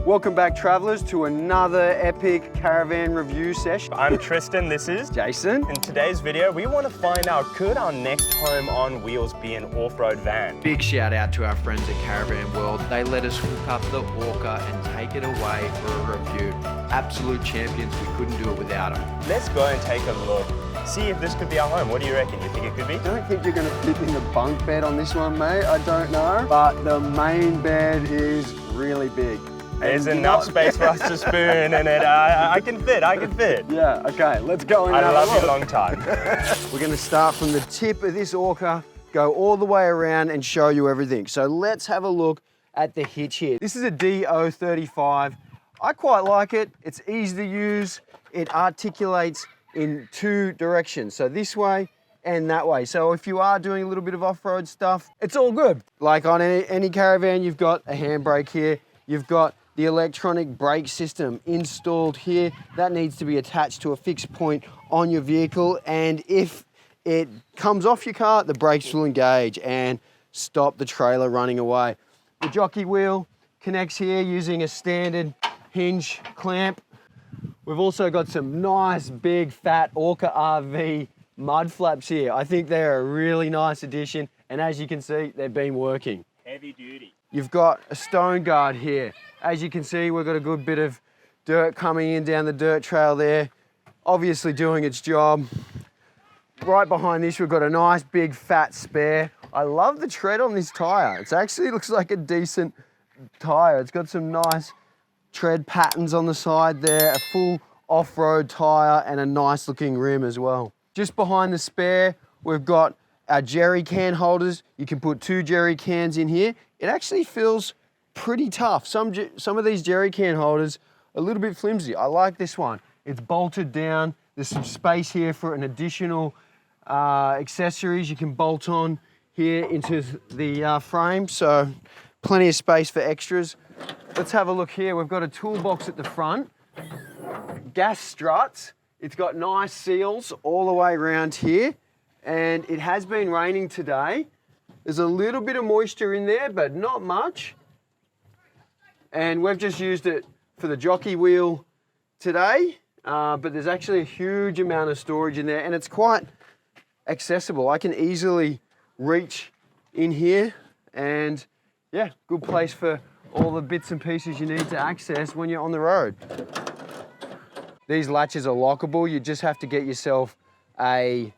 Welcome back, travellers, to another epic caravan review session. I'm Tristan, this is Jason. In today's video, we want to find out, could our next home on wheels be an off-road van? Big shout out to our friends at Caravan World. They let us hook up the ORCA and take it away for a review. Absolute champions, we couldn't do it without them. Let's go and take a look, see if this could be our home. What do you reckon? You think it could be? I don't think you're going to fit in the bunk bed on this one, mate. I don't know. But the main bed is really big. There's enough space for us to spoon in it. I can fit. Yeah, okay, let's go and I love you long time. We're going to start from the tip of this ORCA, go all the way around and show you everything. So let's have a look at the hitch here. This is a DO35. I quite like it. It's easy to use. It articulates in two directions. So this way and that way. So if you are doing a little bit of off-road stuff, it's all good. Like on any caravan, you've got a handbrake here. You've got the electronic brake system installed here. That needs to be attached to a fixed point on your vehicle. And if it comes off your car, the brakes will engage and stop the trailer running away. The jockey wheel connects here using a standard hinge clamp. We've also got some nice big fat ORCA RV mud flaps here. I think they're a really nice addition. And as you can see, they've been working. Heavy duty. You've got a stone guard here. As you can see, we've got a good bit of dirt coming in down the dirt trail there, obviously doing its job. Right behind this, we've got a nice big fat spare. I love the tread on this tire. It actually looks like a decent tire. It's got some nice tread patterns on the side there, a full off-road tire and a nice looking rim as well. Just behind the spare, we've got our jerry can holders. You can put 2 jerry cans in here. It actually feels pretty tough. Some of these jerry can holders are a little bit flimsy. I like this one. It's bolted down. There's some space here for an additional accessories you can bolt on here into the frame. So plenty of space for extras. Let's have a look here. We've got a toolbox at the front. Gas struts. It's got nice seals all the way around here. And it has been raining today. There's a little bit of moisture in there, but not much. And we've just used it for the jockey wheel today, but there's actually a huge amount of storage in there and it's quite accessible. I can easily reach in here and yeah, good place for all the bits and pieces you need to access when you're on the road. These latches are lockable. You just have to get yourself a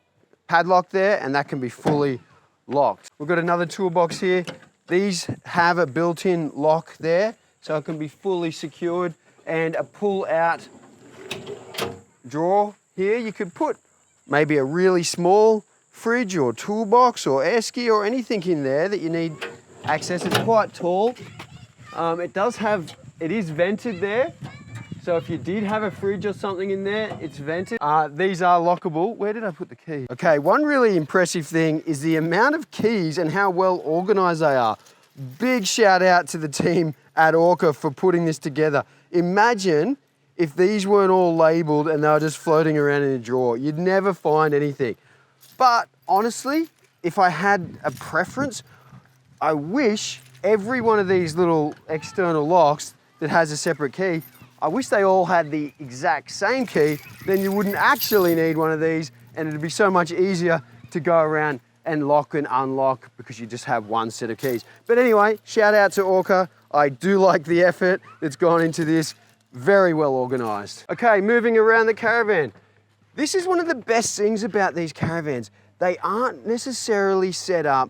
padlock there and that can be fully locked. We've got another toolbox here. These have a built-in lock there, so it can be fully secured, and a pull-out drawer here. You could put maybe a really small fridge or toolbox or esky or anything in there that you need access. It's quite tall. It is vented there. So if you did have a fridge or something in there, it's vented. These are lockable. Where did I put the key? Okay, one really impressive thing is the amount of keys and how well organized they are. Big shout out to the team at ORCA for putting this together. Imagine if these weren't all labeled and they were just floating around in a drawer. You'd never find anything. But honestly, if I had a preference, I wish every one of these little external locks that has a separate key, I wish they all had the exact same key, then you wouldn't actually need one of these and it'd be so much easier to go around and lock and unlock because you just have one set of keys. But anyway, shout out to ORCA. I do like the effort that's gone into this. Very well organized. Okay, moving around the caravan. This is one of the best things about these caravans. They aren't necessarily set up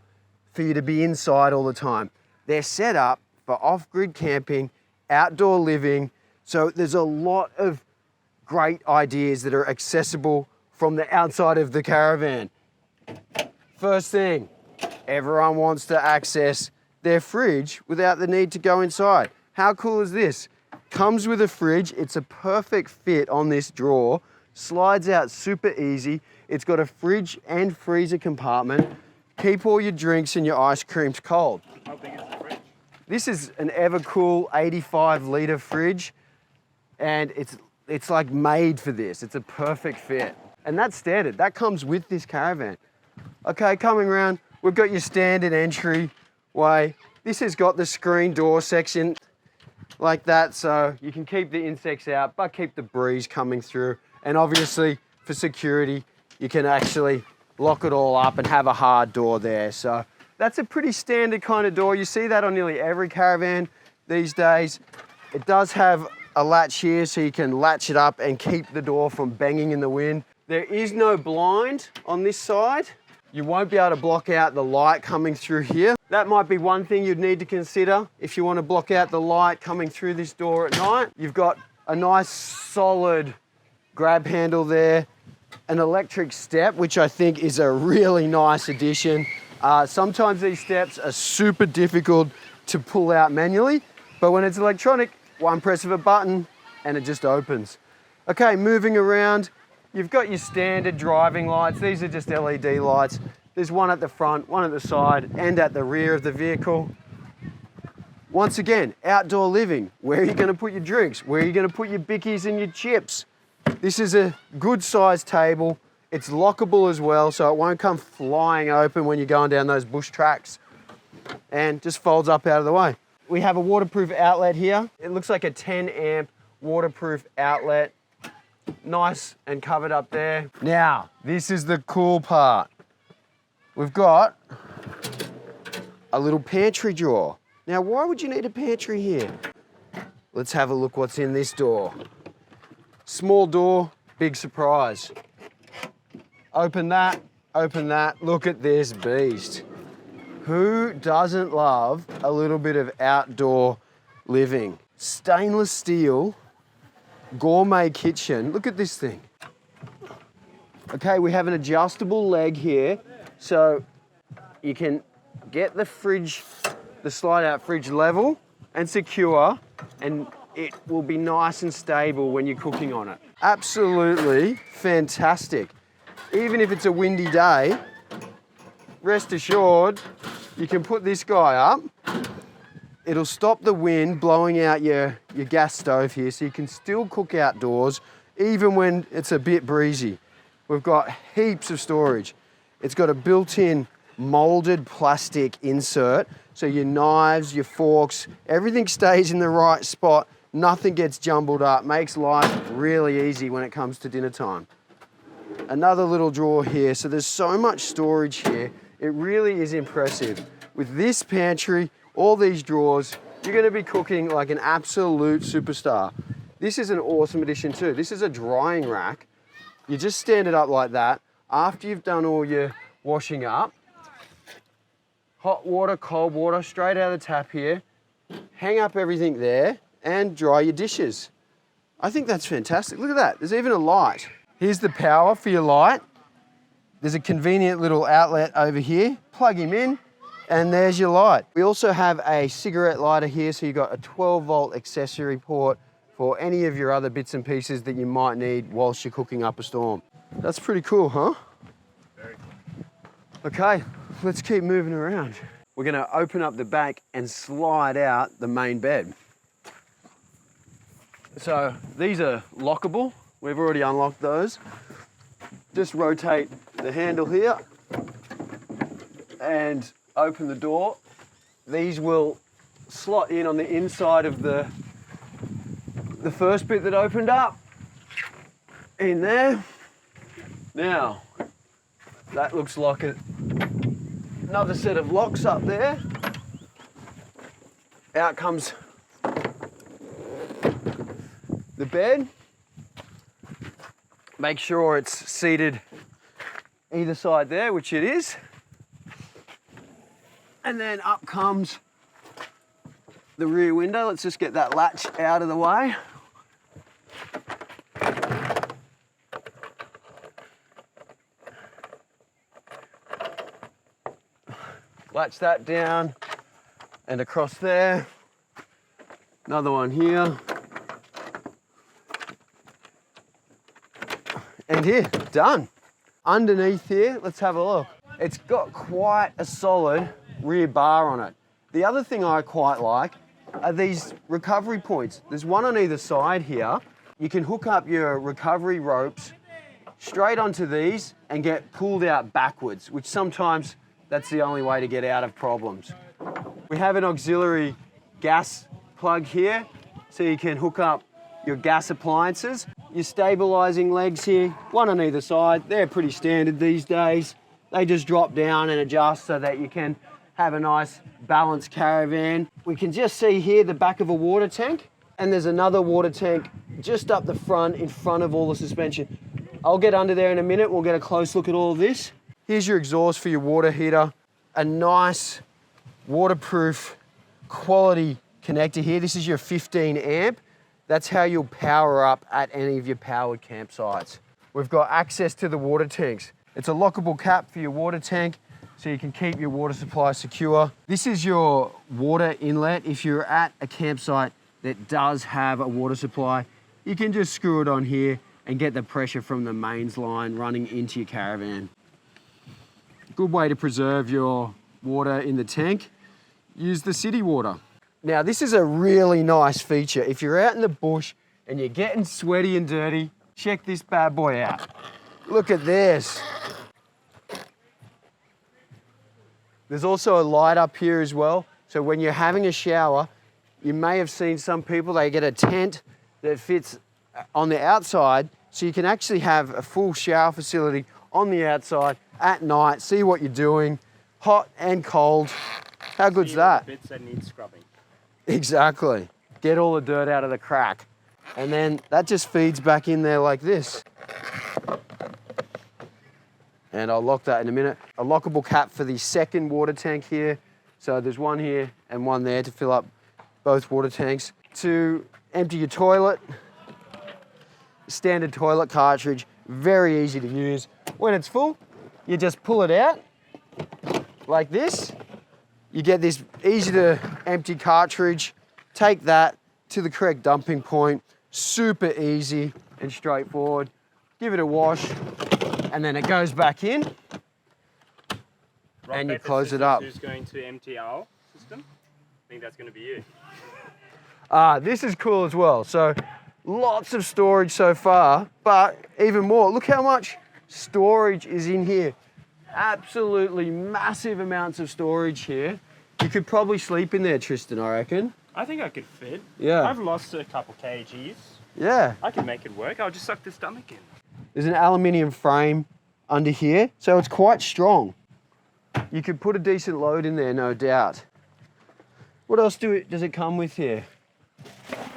for you to be inside all the time. They're set up for off-grid camping, outdoor living. So there's a lot of great ideas that are accessible from the outside of the caravan. First thing, everyone wants to access their fridge without the need to go inside. How cool is this? Comes with a fridge. It's a perfect fit on this drawer. Slides out super easy. It's got a fridge and freezer compartment. Keep all your drinks and your ice creams cold. How big is the fridge? This is an Evercool 85-litre fridge. And it's like made for this. It's a perfect fit. And that's standard. That comes with this caravan. Okay, coming around, we've got your standard entryway. This has got the screen door section. like that, so you can keep the insects out, but keep the breeze coming through. And obviously, for security, you can actually lock it all up and have a hard door there. So that's a pretty standard kind of door. You see that on nearly every caravan these days. It does have a latch here, so you can latch it up and keep the door from banging in the wind. There is no blind on this side. You won't be able to block out the light coming through here. That might be one thing you'd need to consider if you want to block out the light coming through this door at night. You've got a nice solid grab handle there, an electric step, which I think is a really nice addition. Sometimes these steps are super difficult to pull out manually, but when it's electronic, one press of a button and it just opens. Okay, moving around, you've got your standard driving lights. These are just LED lights. There's one at the front, one at the side, and at the rear of the vehicle. Once again, outdoor living. Where are you going to put your drinks? Where are you going to put your bickies and your chips? This is a good sized table. It's lockable as well, so it won't come flying open when you're going down those bush tracks, and just folds up out of the way. We have a waterproof outlet here. It looks like a 10 amp waterproof outlet. Nice and covered up there. Now, this is the cool part. We've got a little pantry drawer. Now, why would you need a pantry here? Let's have a look what's in this door. Small door, big surprise. Open that, look at this beast. Who doesn't love a little bit of outdoor living? Stainless steel, gourmet kitchen. Look at this thing. Okay, we have an adjustable leg here, so you can get the fridge, the slide out fridge level and secure, and it will be nice and stable when you're cooking on it. Absolutely fantastic. Even if it's a windy day, rest assured, you can put this guy up. It'll stop the wind blowing out your gas stove here, so you can still cook outdoors, even when it's a bit breezy. We've got heaps of storage. It's got a built-in molded plastic insert, so your knives, your forks, everything stays in the right spot. Nothing gets jumbled up. Makes life really easy when it comes to dinner time. Another little drawer here. So there's so much storage here. It really is impressive. With this pantry, all these drawers, you're going to be cooking like an absolute superstar. This is an awesome addition too. This is a drying rack. You just stand it up like that. After you've done all your washing up, hot water, cold water, straight out of the tap here. Hang up everything there and dry your dishes. I think that's fantastic. Look at that. There's even a light. Here's the power for your light. There's a convenient little outlet over here. Plug him in and there's your light. We also have a cigarette lighter here, so you've got a 12-volt accessory port for any of your other bits and pieces that you might need whilst you're cooking up a storm. That's pretty cool, huh? Very cool. Okay, let's keep moving around. We're gonna open up the back and slide out the main bed. So these are lockable. We've already unlocked those. Just rotate the handle here and open the door. These will slot in on the inside of the first bit that opened up. In there. Now, that looks like another set of locks up there. Out comes the bed. Make sure it's seated either side there, which it is. And then up comes the rear window. Let's just get that latch out of the way. Latch that down and across there. Another one here. And here, done. Underneath here, let's have a look. It's got quite a solid rear bar on it. The other thing I quite like are these recovery points. There's one on either side here. You can hook up your recovery ropes straight onto these and get pulled out backwards, which sometimes that's the only way to get out of problems. We have an auxiliary gas plug here. so you can hook up your gas appliances. Your stabilizing legs here, one on either side. They're pretty standard these days. They just drop down and adjust so that you can have a nice balanced caravan. We can just see here the back of a water tank, and there's another water tank just up the front in front of all the suspension. I'll get under there in a minute. We'll get a close look at all of this. Here's your exhaust for your water heater. A nice waterproof quality connector here. This is your 15 amp. That's how you'll power up at any of your powered campsites. We've got access to the water tanks. It's a lockable cap for your water tank so you can keep your water supply secure. This is your water inlet. If you're at a campsite that does have a water supply, you can just screw it on here and get the pressure from the mains line running into your caravan. Good way to preserve your water in the tank. Use the city water. Now, this is a really nice feature. If you're out in the bush and you're getting sweaty and dirty, check this bad boy out. Look at this. There's also a light up here as well. So when you're having a shower, you may have seen some people, they get a tent that fits on the outside, so you can actually have a full shower facility on the outside at night, see what you're doing, hot and cold. How good's that? Bits that need scrubbing. Exactly. Get all the dirt out of the crack. And then that just feeds back in there like this. And I'll lock that in a minute. A lockable cap for the second water tank here. So there's one here and one there to fill up both water tanks. To empty your toilet, standard toilet cartridge, very easy to use. When it's full, you just pull it out like this. You get this easy to empty cartridge, take that to the correct dumping point, super easy and straightforward. Give it a wash, and then it goes back in, and you close it up. Who's going to empty our system? I think that's going to be you. This is cool as well. So lots of storage so far, but even more. Look how much storage is in here. Absolutely massive amounts of storage here. You could probably sleep in there, Tristan, I reckon. I think I could fit. Yeah. I've lost a couple kgs. Yeah. I can make it work. I'll just suck the stomach in. There's an aluminium frame under here, so it's quite strong. You could put a decent load in there, no doubt. What else does it come with here?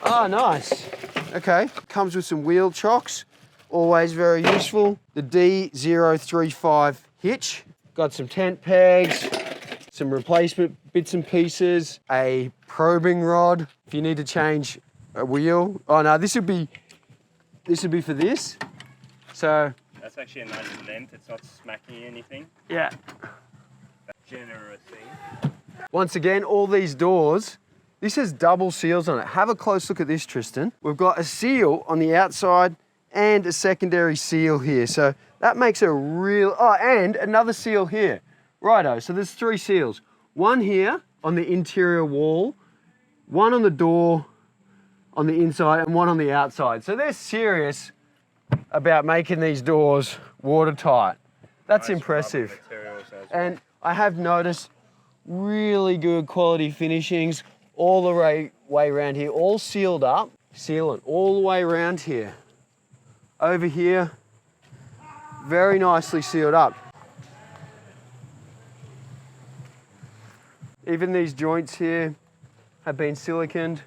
Oh, nice. Okay, comes with some wheel chocks, always very useful. The D035 hitch, got some tent pegs, some replacement bits and pieces, a probing rod if you need to change a wheel. Oh no, this would be for this. So that's actually a nice length. It's not smacking anything. yeah. That's generous. Once again, all these doors, this has double seals on it. Have a close look at this, Tristan. We've got a seal on the outside and a secondary seal here. So that makes a real, oh, and another seal here. Righto, so there's 3 seals. One here on the interior wall, one on the door on the inside, and one on the outside. So they're serious about making these doors watertight. That's nice, impressive. And I have noticed really good quality finishings all the way around here, all sealed up, sealant all the way around here. Over here, very nicely sealed up. Even these joints here have been siliconed,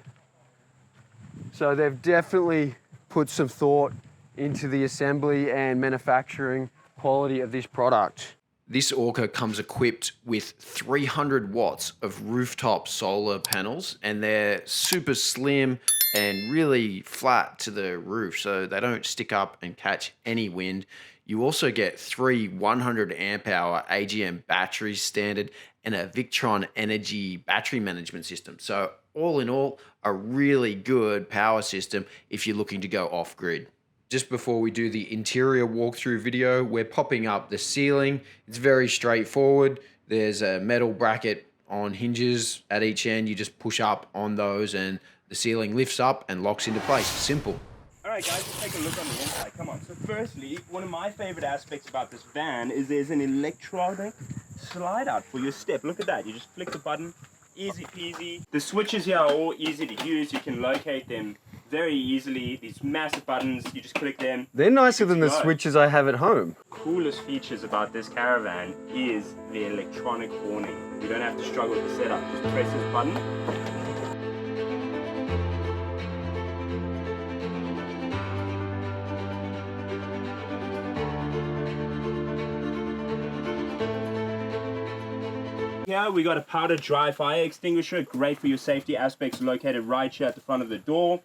so they've definitely put some thought into the assembly and manufacturing quality of this product. This Orca comes equipped with 300 watts of rooftop solar panels, and they're super slim and really flat to the roof, so they don't stick up and catch any wind. You also get 3 100 amp hour AGM batteries standard and a Victron energy battery management system. So all in all, a really good power system if you're looking to go off grid. Just before we do the interior walkthrough video, we're popping up the ceiling. It's very straightforward. There's a metal bracket on hinges at each end. You just push up on those and the ceiling lifts up and locks into place. Simple. All right, guys, let's take a look on the inside. Come on. So firstly, one of my favorite aspects about this van is there's an electronic slide out for your step. Look at that. You just flick the button, easy peasy. The switches here are all easy to use. You can locate them very easily. These massive buttons, you just click them. They're nicer than the Go. switches I have at home. Coolest features about this Caravan is the electronic awning. You don't have to struggle with the setup. Just press this button. Here we got a powder dry fire extinguisher, great for your safety aspects, located right here at the front of the door.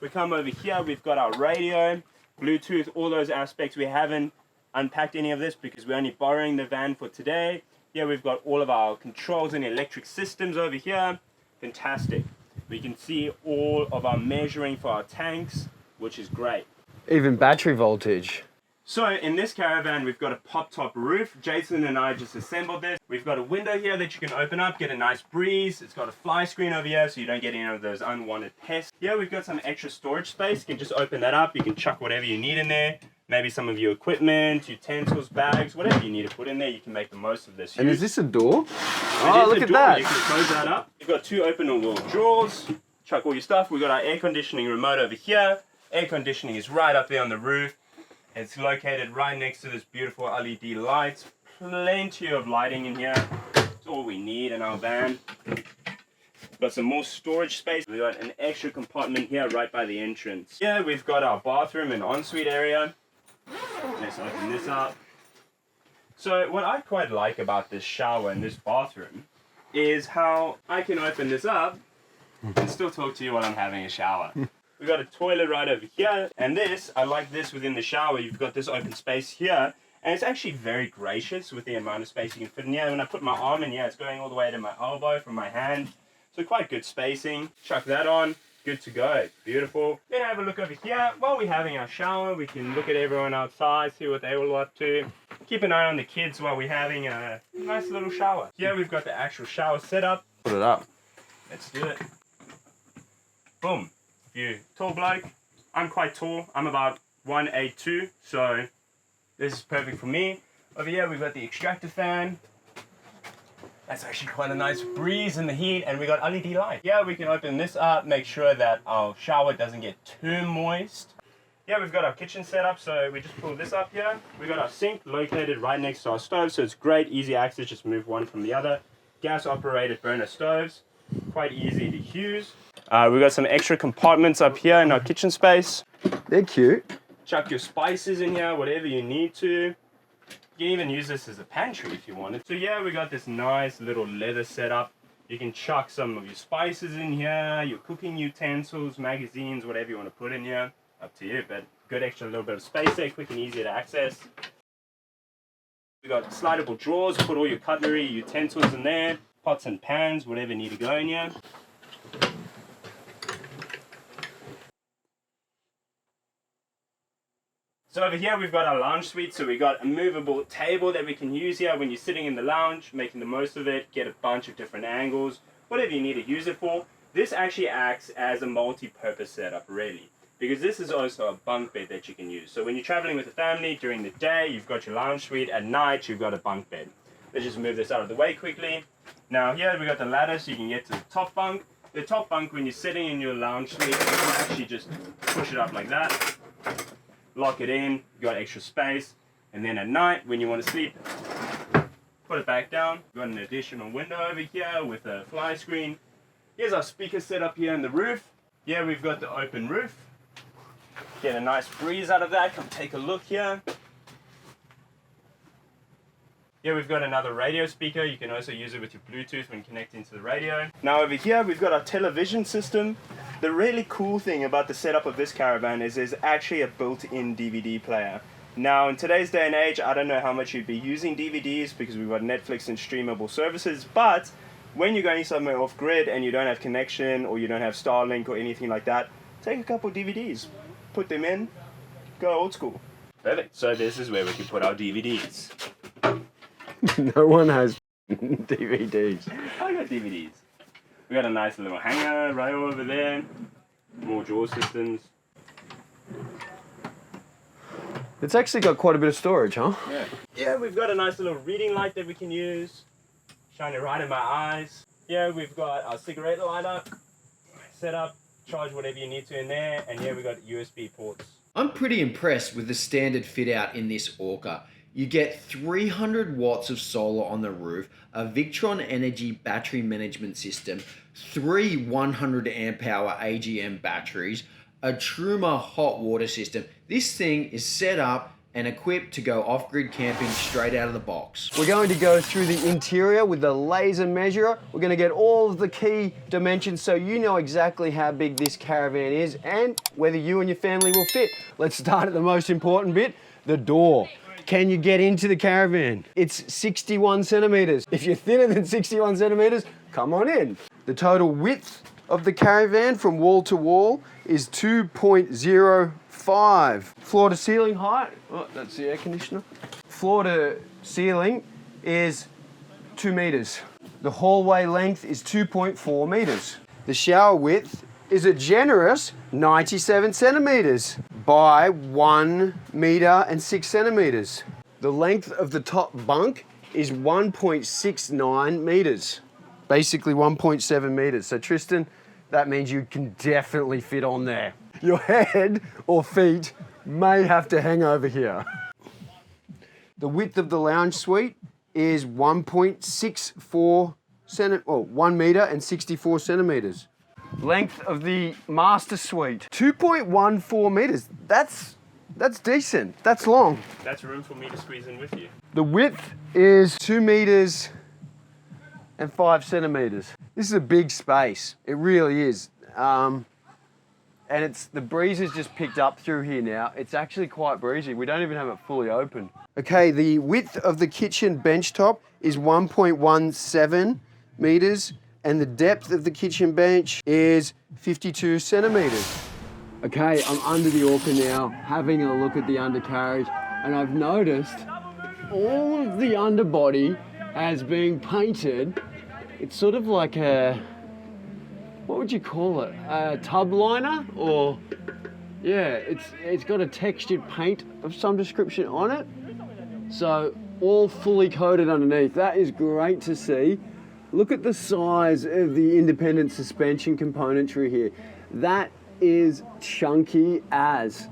We come over here, we've got our radio, Bluetooth, all those aspects. We haven't unpacked any of this because we're only borrowing the van for today. Here we've got all of our controls and electric systems over here. Fantastic. We can see all of our measuring for our tanks, which is great. Even battery voltage. So in this Caravan, we've got a pop-top roof. Jason and I just assembled this. We've got a window here that you can open up, get a nice breeze. It's got a fly screen over here so you don't get any of those unwanted pests. Here we've got some extra storage space. You can just open that up. You can chuck whatever you need in there. Maybe some of your equipment, utensils, bags, whatever you need to put in there, you can make the most of this. And is this a door? It Oh, is look a at door. that. You can close that up. You've got two open drawers. Chuck all your stuff. We've got our air conditioning remote over here. Air conditioning is right up there on the roof. It's located right next to this beautiful LED lights. Plenty of lighting in here. It's all we need in our van. Got some more storage space. We've got an extra compartment here right by the entrance. Here we've got our bathroom and ensuite area. Let's open this up. So what I quite like about this shower and this bathroom is how I can open this up and still talk to you while I'm having a shower. We've got a toilet right over here, and this, I like this within the shower. You've got this open space here, and it's actually very gracious with the amount of space you can fit in here. When I put my arm in here, it's going all the way to my elbow from my hand, so quite good spacing. Chuck that on, good to go, beautiful. Then have a look over here. While we're having our shower, we can look at everyone outside, see what they all up to. Keep an eye on the kids while we're having a nice little shower. Here we've got the actual shower setup. Put it up. Let's do it. Boom. You tall bloke, I'm quite tall. I'm about 182, so this is perfect for me. Over here we've got the extractor fan. That's actually quite a nice breeze in the heat, and we got LED light. Yeah, we can open this up, make sure that our shower doesn't get too moist. Yeah, we've got our kitchen set up, so we just pull this up here. We got our sink located right next to our stove, so it's great, easy access, just move one from the other. Gas operated burner stoves, quite easy to use. We've got some extra compartments up here in our kitchen space. They're cute. Chuck your spices in here, whatever you need to. You can even use this as a pantry if you wanted. So yeah, we got this nice little leather setup. You can chuck some of your spices in here, your cooking utensils, magazines, whatever you want to put in here. Up to you, but good extra little bit of space there, quick and easy to access. We got slidable drawers, put all your cutlery, utensils in there, pots and pans, whatever need to go in here. So over here we've got our lounge suite, so we've got a movable table that we can use here when you're sitting in the lounge, making the most of it, get a bunch of different angles, whatever you need to use it for. This actually acts as a multi-purpose setup really, because this is also a bunk bed that you can use. So when you're traveling with a family during the day, you've got your lounge suite, at night you've got a bunk bed. Let's just move this out of the way quickly. Now here we've got the ladder so you can get to the top bunk. The top bunk, when you're sitting in your lounge suite, you can actually just push it up like that. Lock it in, you got extra space, and then at night when you want to sleep, put it back down. We've got an additional window over here with a fly screen. Here's our speaker set up here in the roof. Yeah, we've got the open roof. Get a nice breeze out of that. Come take a look here. Here we've got another radio speaker. You can also use it with your Bluetooth when connecting to the radio. Now over here we've got our television system. The really cool thing about the setup of this Caravan is there's actually a built-in DVD player. Now in today's day and age, I don't know how much you'd be using DVDs because we've got Netflix and streamable services, but when you're going somewhere off-grid and you don't have connection or you don't have Starlink or anything like that, take a couple DVDs, put them in, go old school. Perfect. So this is where we can put our DVDs. No one has DVDs. I got DVDs. We got a nice little hanger right over there. More drawer systems. It's actually got quite a bit of storage, huh? Yeah. Yeah, we've got a nice little reading light that we can use. Shine it right in my eyes. Yeah, we've got our cigarette lighter set up, charge whatever you need to in there, and yeah, we've got USB ports. I'm pretty impressed with the standard fit out in this Orca. You get 300 watts of solar on the roof, a Victron Energy battery management system, 3 100 amp hour AGM batteries, a Truma hot water system. This thing is set up and equipped to go off-grid camping straight out of the box. We're going to go through the interior with the laser measurer. We're going to get all of the key dimensions so you know exactly how big this caravan is and whether you and your family will fit. Let's start at the most important bit, the door. Can you get into the caravan? It's 61 centimeters. If you're thinner than 61 centimeters, come on in. The total width of the caravan from wall to wall is 2.05. Floor to ceiling height, oh, that's the air conditioner. Floor to ceiling is 2 meters. The hallway length is 2.4 meters. The shower width is a generous 97 centimeters by 1 meter and 6 centimeters. The length of the top bunk is 1.69 meters, basically 1.7 meters. So Tristan, that means you can definitely fit on there. Your head or feet may have to hang over here. The width of the lounge suite is 1.64 1 meter and 64 centimeters. Length of the master suite, 2.14 meters. That's decent. That's long. That's room for me to squeeze in with you. The width is 2 meters and 5 centimeters. This is a big space. It really is. And the breeze has just picked up through here now. It's actually quite breezy. We don't even have it fully open. Okay, the width of the kitchen bench top is 1.17 meters and the depth of the kitchen bench is 52 centimeters. Okay, I'm under the Orca now, having a look at the undercarriage, and I've noticed all of the underbody has been painted. It's sort of like a, what would you call it? A tub liner? Or, yeah, it's got a textured paint of some description on it. So, all fully coated underneath. That is great to see. Look at the size of the independent suspension componentry here. That is chunky as.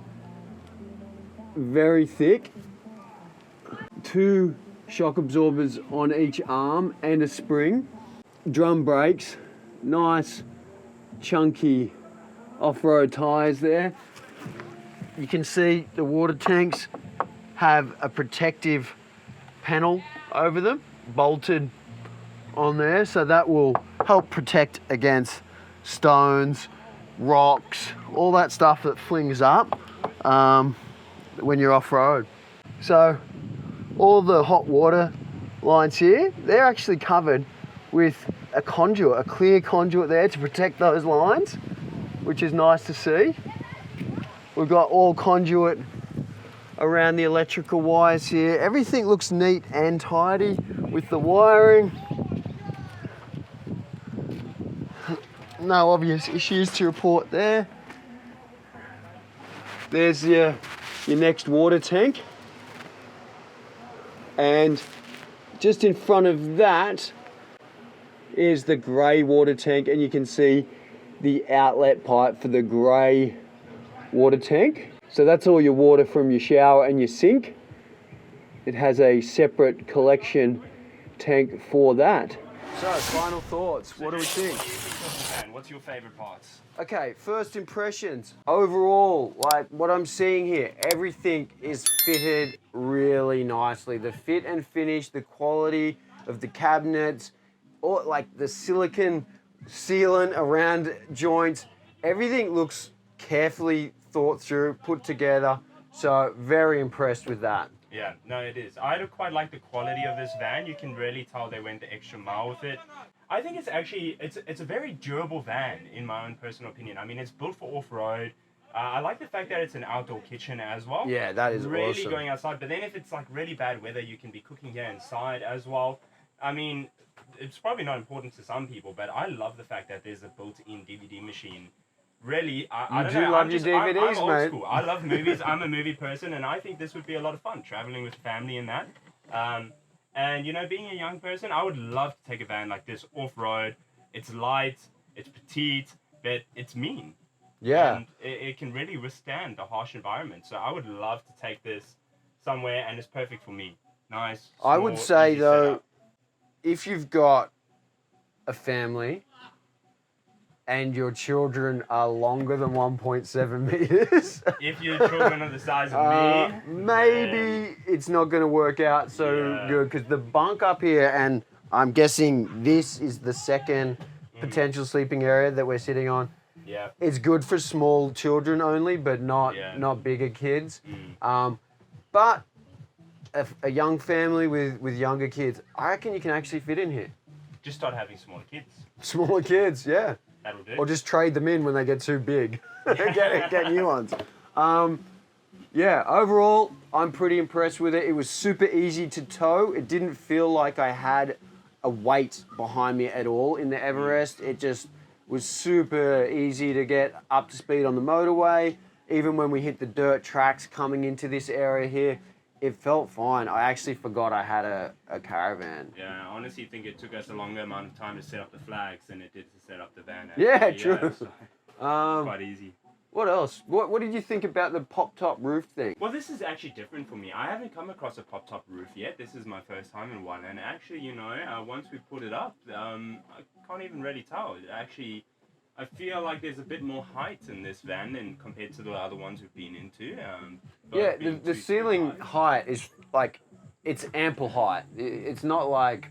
Very thick. 2 shock absorbers on each arm and a spring. Drum brakes. Nice, chunky off-road tyres there. You can see the water tanks have a protective panel over them, bolted on there, so that will help protect against stones, rocks, all that stuff that flings up when you're off-road. So all the hot water lines here, they're actually covered with a conduit, a clear conduit there to protect those lines, which is nice to see. We've got all conduit around the electrical wires here. Everything looks neat and tidy with the wiring. No obvious issues to report there. There's your next water tank. And just in front of that is the grey water tank, and you can see the outlet pipe for the grey water tank. So that's all your water from your shower and your sink. It has a separate collection tank for that. So, final thoughts. What do we think? And what's your favorite parts? Okay, first impressions. Overall, like what I'm seeing here, everything is fitted really nicely. The fit and finish, the quality of the cabinets, or like the silicone sealant around joints, everything looks carefully thought through, put together. So very impressed with that. Yeah, no, it is. I quite like the quality of this van. You can really tell they went the extra mile with it. I think it's actually, it's a very durable van in my own personal opinion. I mean, it's built for off-road. I like the fact that it's an outdoor kitchen as well. Yeah, that is really awesome. Going outside. But then if it's like really bad weather, you can be cooking here inside as well. I mean, it's probably not important to some people, but I love the fact that there's a built-in DVD machine. Really, I don't know. You do love your DVDs, I'm old mate. school. I love movies. I'm a movie person, and I think this would be a lot of fun, traveling with family and that. And, you know, being a young person, I would love to take a van like this off-road. It's light, it's petite, but it's mean. Yeah. And it can really withstand a harsh environment. So I would love to take this somewhere, and it's perfect for me. Nice. I would small, say easy though, setup. if you've got a family and your children are longer than 1.7 meters, If your children are the size of me, maybe it's not going to work out so Yeah. good, because the bunk up here, and I'm guessing this is the second potential sleeping area that we're sitting on. yeah. It's good for small children only, but not Yeah. not bigger kids. But a young family with younger kids, I reckon you can actually fit in here. Just start having smaller kids. Smaller kids, yeah. That'll do. Or just trade them in when they get too big. get new ones. Yeah, overall, I'm pretty impressed with it. It was super easy to tow. It didn't feel like I had a weight behind me at all in the Everest. It just was super easy to get up to speed on the motorway. Even when we hit the dirt tracks coming into this area here, it felt fine. I actually forgot I had a Caravan. Yeah, I honestly think it took us a longer amount of time to set up the flags than it did to set up the van. Yeah, actually. true. So, quite easy. What else? What did you think about the pop-top roof thing? Well, this is actually different for me. I haven't come across a pop-top roof yet. This is my first time in one. And actually, you know, once we put it up, I can't even really tell. Actually, I feel like there's a bit more height in this van than compared to the other ones we've been into. Yeah, the ceiling height is like, it's ample height. It's not like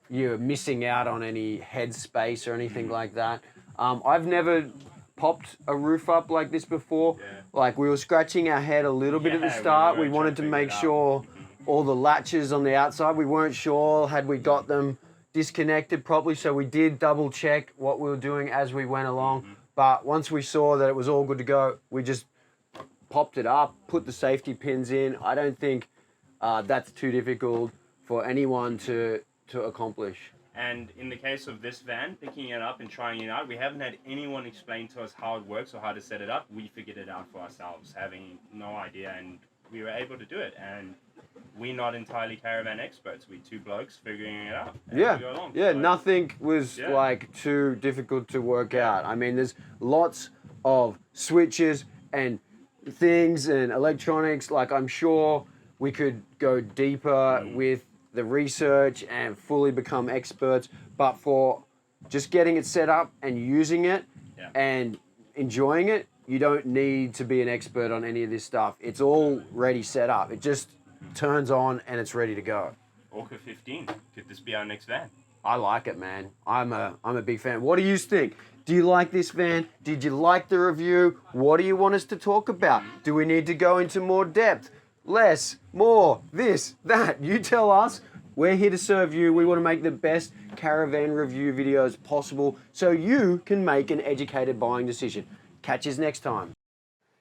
you're missing out on any head space or anything like that. I've never popped a roof up like this before. Yeah. Like, we were scratching our head a little bit at the Yeah, we start. were We wanted to trying to make figure it out. sure all the latches on the outside, we weren't sure had we got them disconnected properly, so we did double check what we were doing as we went along. But once we saw that it was all good to go, we just popped it up, put the safety pins in. I don't think that's too difficult for anyone to accomplish. And in the case of this van, picking it up and trying it out, we haven't had anyone explain to us how it works or how to set it up. We figured it out for ourselves, having no idea, and we were able to do it. And we're not entirely caravan experts. We're two blokes figuring it out. As we go along. Yeah, So, nothing was Yeah. like too difficult to work out. I mean, there's lots of switches and things and electronics. Like, I'm sure we could go deeper with the research and fully become experts, but for just getting it set up and using it and enjoying it, you don't need to be an expert on any of this stuff. It's already set up. It just turns on and it's ready to go. ORCA 15. Could this be our next van? I like it, man. I'm a big fan. What do you think? Do you like this van? Did you like the review? What do you want us to talk about? Do we need to go into more depth? Less? More? This? That? You tell us. We're here to serve you. We want to make the best caravan review videos possible so you can make an educated buying decision. Catch us next time.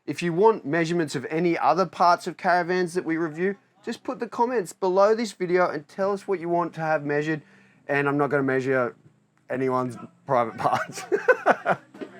If you want measurements of any other parts of caravans that we review, just put the comments below this video and tell us what you want to have measured. And I'm not going to measure anyone's private parts.